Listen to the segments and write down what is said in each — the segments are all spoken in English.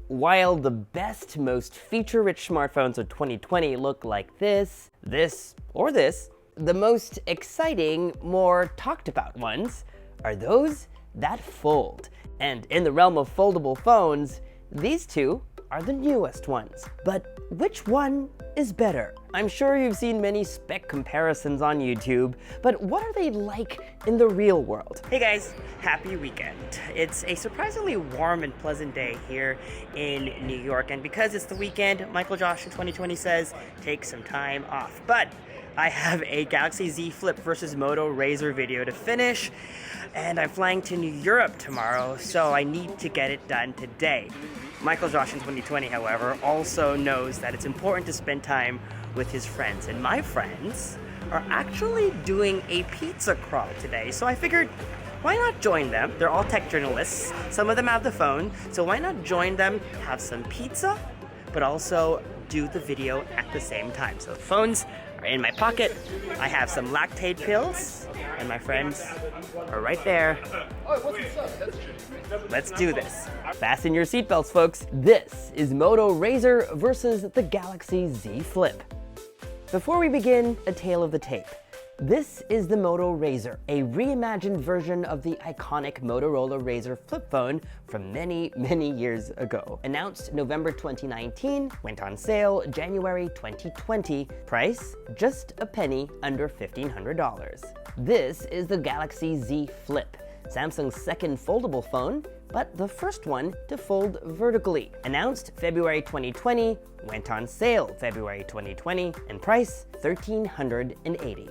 While the best, most feature-rich smartphones of 2020 look like this, or this, the most exciting, more talked about ones are those that fold. And in the realm of foldable phones, these two are the newest ones. But which one is better? I'm sure you've seen many spec comparisons on YouTube, but what are they like in the real world? Hey guys, happy weekend. It's a surprisingly warm and pleasant day here in New York, and because it's the weekend, MICHAELJOSH in 2020 says, take some time off. But I have a Galaxy Z Flip versus Moto Razr video to finish, and I'm flying to Europe tomorrow, so I need to get it done today. MICHAELJOSH in 2020, however, also knows that it's important to spend time with his friends, and my friends are actually doing a pizza crawl today, so I figured, why not join them? They're all tech journalists, some of them have the phone, so why not join them, have some pizza, but also do the video at the same time. So the phones are in my pocket, I have some lactate pills, and my friends are right there. Let's do this. Fasten your seatbelts, folks. This is Moto Razr versus the Galaxy Z Flip. Before we begin, a tale of the tape. This is the Moto Razr, a reimagined version of the iconic Motorola Razr flip phone from many, many years ago. Announced November 2019, went on sale January 2020, price just a penny under $1,500. This is the Galaxy Z Flip, Samsung's second foldable phone, but the first one to fold vertically. Announced February 2020, went on sale February 2020, and price $1,380.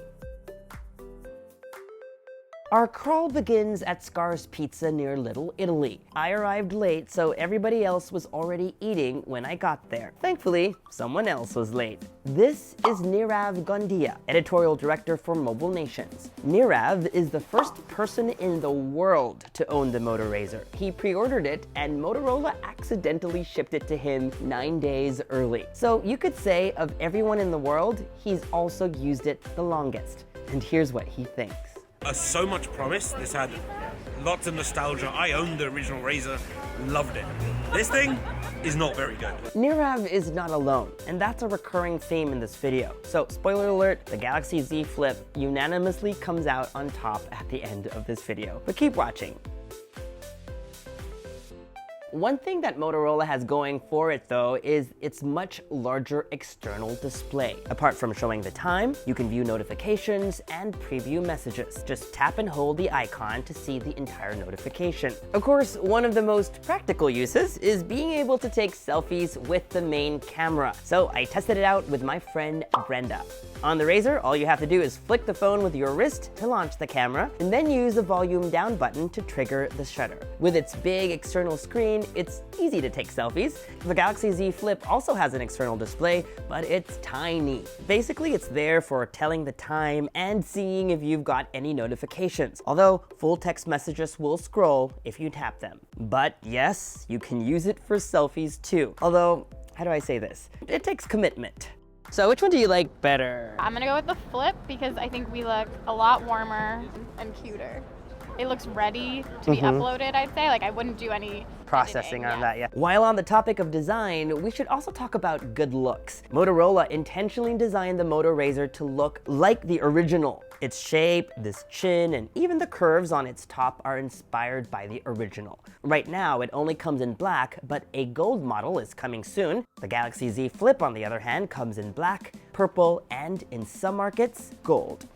Our crawl begins at Scar's Pizza near Little Italy. I arrived late, so everybody else was already eating when I got there. Thankfully, someone else was late. This is Nirav Gondia, editorial director for Mobile Nations. Nirav is the first person in the world to own the Moto Razr. He pre-ordered it, and Motorola accidentally shipped it to him 9 days early. So you could say of everyone in the world, he's also used it the longest. And here's what he thinks. So much promise. This had lots of nostalgia. I owned the original Razr, loved it. This thing is not very good. Nirav is not alone, and that's a recurring theme in this video. So, spoiler alert, the Galaxy Z Flip unanimously comes out on top at the end of this video. But keep watching. One thing that Motorola has going for it, though, is its much larger external display. Apart from showing the time, you can view notifications and preview messages. Just tap and hold the icon to see the entire notification. Of course, one of the most practical uses is being able to take selfies with the main camera. So I tested it out with my friend Brenda. On the Razr, all you have to do is flick the phone with your wrist to launch the camera, and then use the volume down button to trigger the shutter. With its big external screen, it's easy to take selfies. The Galaxy Z Flip also has an external display, but it's tiny. Basically, it's there for telling the time and seeing if you've got any notifications, although full text messages will scroll if you tap them. But yes, you can use it for selfies too. Although, how do I say this? It takes commitment. So which one do you like better? I'm gonna go with the Flip because I think we look a lot warmer and cuter. It looks ready to be uploaded, I'd say. Like, I wouldn't do any processing editing, on that, yeah. While on the topic of design, we should also talk about good looks. Motorola intentionally designed the Moto Razr to look like the original. Its shape, this chin, and even the curves on its top are inspired by the original. Right now, it only comes in black, but a gold model is coming soon. The Galaxy Z Flip, on the other hand, comes in black, purple, and in some markets, gold.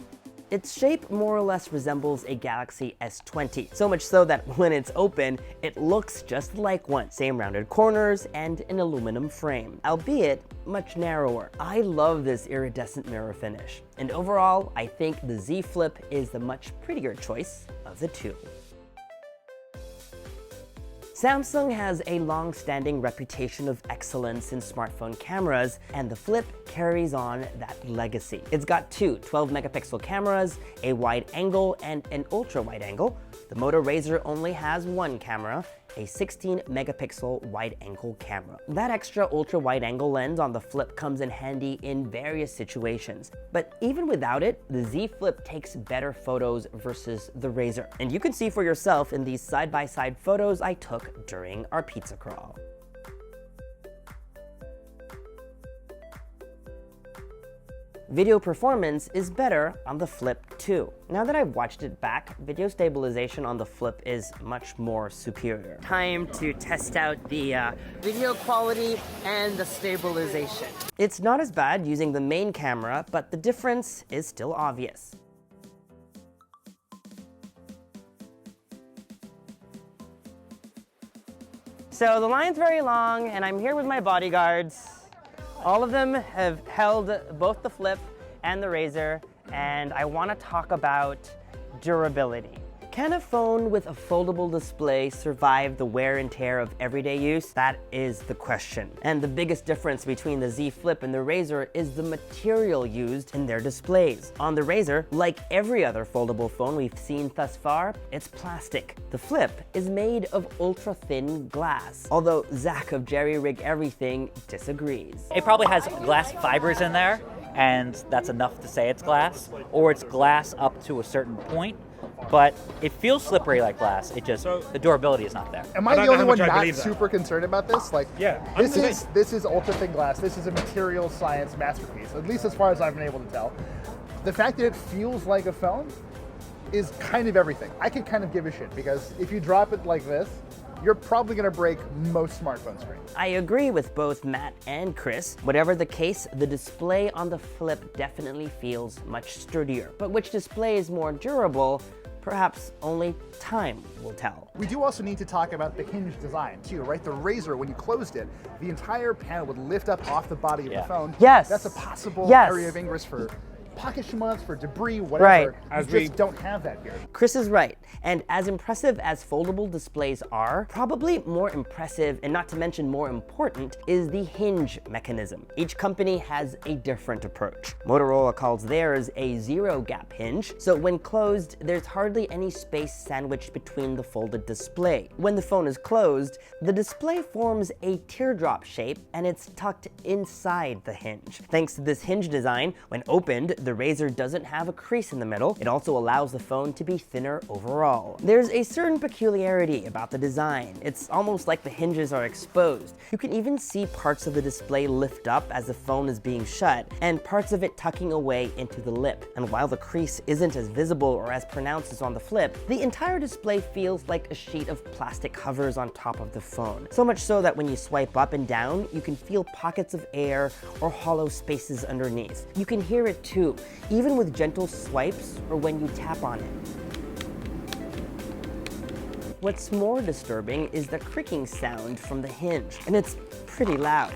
Its shape more or less resembles a Galaxy S20, so much so that when it's open, it looks just like one. Same rounded corners and an aluminum frame, albeit much narrower. I love this iridescent mirror finish, and overall, I think the Z Flip is the much prettier choice of the two. Samsung has a long-standing reputation of excellence in smartphone cameras, and the Flip carries on that legacy. It's got two 12-megapixel cameras, a wide angle, and an ultra-wide angle. The Moto Razr only has one camera, a 16-megapixel wide-angle camera. That extra ultra-wide-angle lens on the Flip comes in handy in various situations. But even without it, the Z Flip takes better photos versus the Razr. And you can see for yourself in these side-by-side photos I took during our pizza crawl. Video performance is better on the Flip 2. Now that I've watched it back, video stabilization on the Flip is much more superior. Time to test out the video quality and the stabilization. It's not as bad using the main camera, but the difference is still obvious. So the line's very long, and I'm here with my bodyguards. All of them have held both the Flip and the Razr, and I want to talk about durability. Can a phone with a foldable display survive the wear and tear of everyday use? That is the question. And the biggest difference between the Z Flip and the Razr is the material used in their displays. On the Razr, like every other foldable phone we've seen thus far, it's plastic. The Flip is made of ultra-thin glass, although Zach of Jerry Rig Everything disagrees. It probably has glass fibers in there, and that's enough to say it's glass, or it's glass up to a certain point. But it feels slippery like glass. It just, the durability is not there. Am I the only one not super concerned about this? Like, yeah, this is ultra thin glass. This is a material science masterpiece, at least as far as I've been able to tell. The fact that it feels like a phone is kind of everything. I could kind of give a shit, because if you drop it like this, you're probably going to break most smartphone screens. I agree with both Matt and Chris. Whatever the case, the display on the Flip definitely feels much sturdier. But which display is more durable? Perhaps only time will tell. We do also need to talk about the hinge design too, right? The Razr, when you closed it, the entire panel would lift up off the body of the phone. Yes. That's a possible area of ingress for pocket shmuts, for debris, whatever. Right. We just don't have that here. Chris is right. And as impressive as foldable displays are, probably more impressive, and not to mention more important, is the hinge mechanism. Each company has a different approach. Motorola calls theirs a zero gap hinge, so when closed, there's hardly any space sandwiched between the folded display. When the phone is closed, the display forms a teardrop shape, and it's tucked inside the hinge. Thanks to this hinge design, when opened, the Razr doesn't have a crease in the middle. It also allows the phone to be thinner overall. There's a certain peculiarity about the design. It's almost like the hinges are exposed. You can even see parts of the display lift up as the phone is being shut, and parts of it tucking away into the lip. And while the crease isn't as visible or as pronounced as on the Flip, the entire display feels like a sheet of plastic hovers on top of the phone. So much so that when you swipe up and down, you can feel pockets of air or hollow spaces underneath. You can hear it too, even with gentle swipes or when you tap on it. What's more disturbing is the creaking sound from the hinge, and it's pretty loud.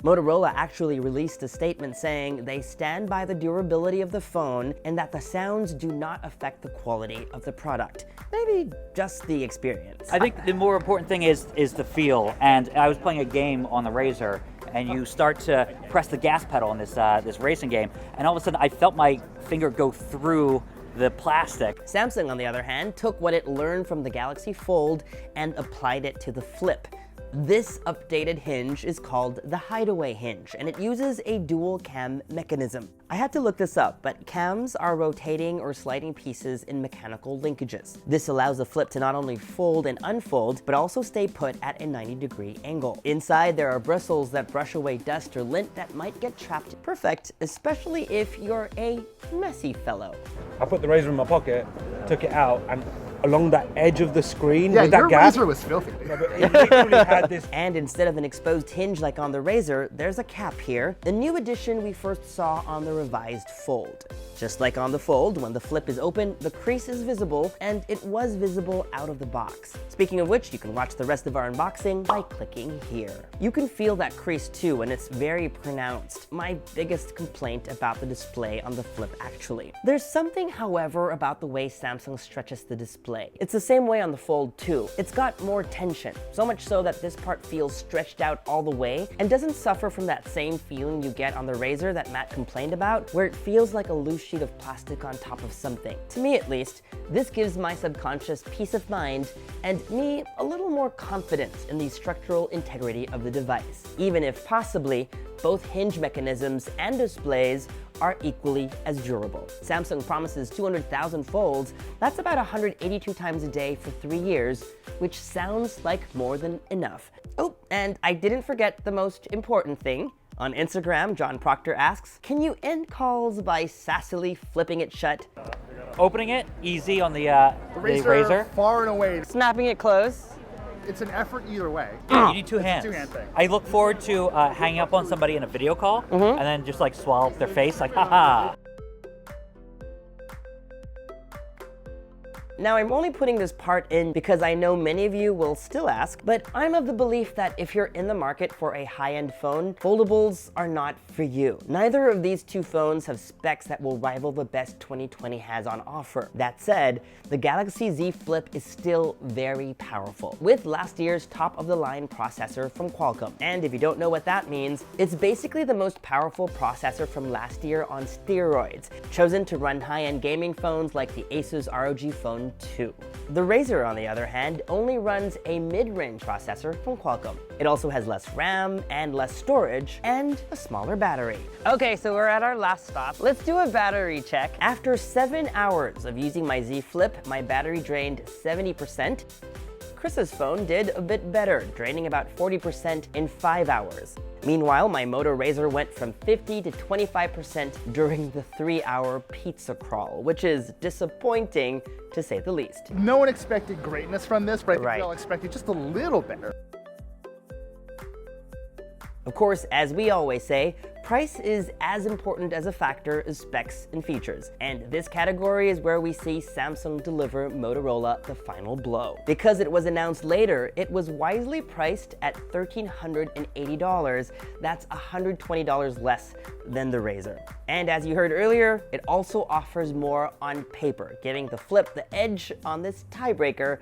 Motorola actually released a statement saying they stand by the durability of the phone and that the sounds do not affect the quality of the product. Maybe just the experience. I think the more important thing is the feel. And I was playing a game on the Razr, and you start to press the gas pedal in this racing game, and all of a sudden I felt my finger go through the plastic. Samsung, on the other hand, took what it learned from the Galaxy Fold and applied it to the Flip. This updated hinge is called the Hideaway hinge, and it uses a dual cam mechanism. I had to look this up, but cams are rotating or sliding pieces in mechanical linkages. This allows the Flip to not only fold and unfold, but also stay put at a 90-degree angle. Inside, there are bristles that brush away dust or lint that might get trapped. Perfect, especially if you're a messy fellow. I put the Razr in my pocket, took it out, and along that edge of the screen Yeah, with that your gap. Razr was filthy. Yeah, but it literally had this. And instead of an exposed hinge like on the Razr, there's a cap here, the new addition we first saw on the revised Fold. Just like on the Fold, when the Flip is open, the crease is visible, and it was visible out of the box. Speaking of which, you can watch the rest of our unboxing by clicking here. You can feel that crease too, and it's very pronounced. My biggest complaint about the display on the Flip, actually. There's something, however, about the way Samsung stretches the display. It's the same way on the Fold too. It's got more tension, so much so that this part feels stretched out all the way and doesn't suffer from that same feeling you get on the Razr that Matt complained about, where it feels like a loose sheet of plastic on top of something. To me at least, this gives my subconscious peace of mind and me a little more confidence in the structural integrity of the device, even if possibly both hinge mechanisms and displays are equally as durable. Samsung promises 200,000 folds. That's about 182 times a day for 3 years, which sounds like more than enough. Oh, and I didn't forget the most important thing. On Instagram, John Proctor asks, can you end calls by sassily flipping it shut? Opening it, easy on the Razr, Razr. far and away. Snapping it closed. It's an effort either way. You need two It's hands. a two-hand thing. I look forward to hanging up on somebody in a video call and then just like swallow up their face like, haha. Now, I'm only putting this part in because I know many of you will still ask, but I'm of the belief that if you're in the market for a high-end phone, foldables are not for you. Neither of these two phones have specs that will rival the best 2020 has on offer. That said, the Galaxy Z Flip is still very powerful, with last year's top-of-the-line processor from Qualcomm. And if you don't know what that means, it's basically the most powerful processor from last year on steroids, chosen to run high-end gaming phones like the Asus ROG Phone 2. The Razr, on the other hand, only runs a mid-range processor from Qualcomm. It also has less RAM and less storage and a smaller battery. Okay, so we're at our last stop. Let's do a battery check. After 7 hours of using my Z Flip, my battery drained 70%. Chris's phone did a bit better, draining about 40% in 5 hours. Meanwhile, my Moto Razr went from 50 to 25% during the 3-hour pizza crawl, which is disappointing to say the least. No one expected greatness from this, but I think Right. we all expected just a little better. Of course, as we always say, price is as important as a factor as specs and features. And this category is where we see Samsung deliver Motorola the final blow. Because it was announced later, it was wisely priced at $1,380. That's $120 less than the Razr. And as you heard earlier, it also offers more on paper, giving the Flip the edge on this tiebreaker.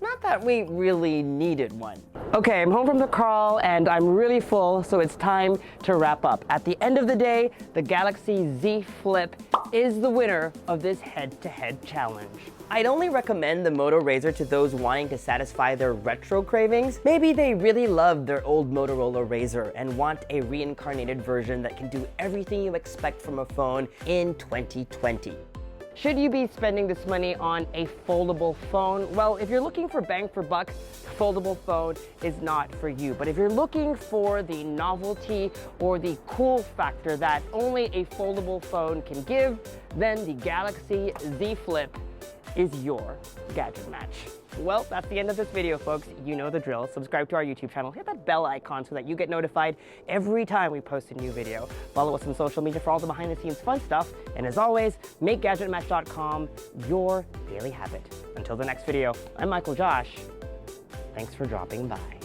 Not that we really needed one. Okay, I'm home from the crawl and I'm really full, so it's time to wrap up. At the end of the day, the Galaxy Z Flip is the winner of this head-to-head challenge. I'd only recommend the Moto Razr to those wanting to satisfy their retro cravings. Maybe they really loved their old Motorola Razr and want a reincarnated version that can do everything you expect from a phone in 2020. Should you be spending this money on a foldable phone? Well, if you're looking for bang for buck, foldable phone is not for you. But if you're looking for the novelty or the cool factor that only a foldable phone can give, then the Galaxy Z Flip is your gadget match. Well, that's the end of this video, folks. You know the drill. Subscribe to our YouTube channel. Hit that bell icon so that you get notified every time we post a new video. Follow us on social media for all the behind-the-scenes fun stuff. And as always, make GadgetMatch.com your daily habit. Until the next video, I'm Michael Josh. Thanks for dropping by.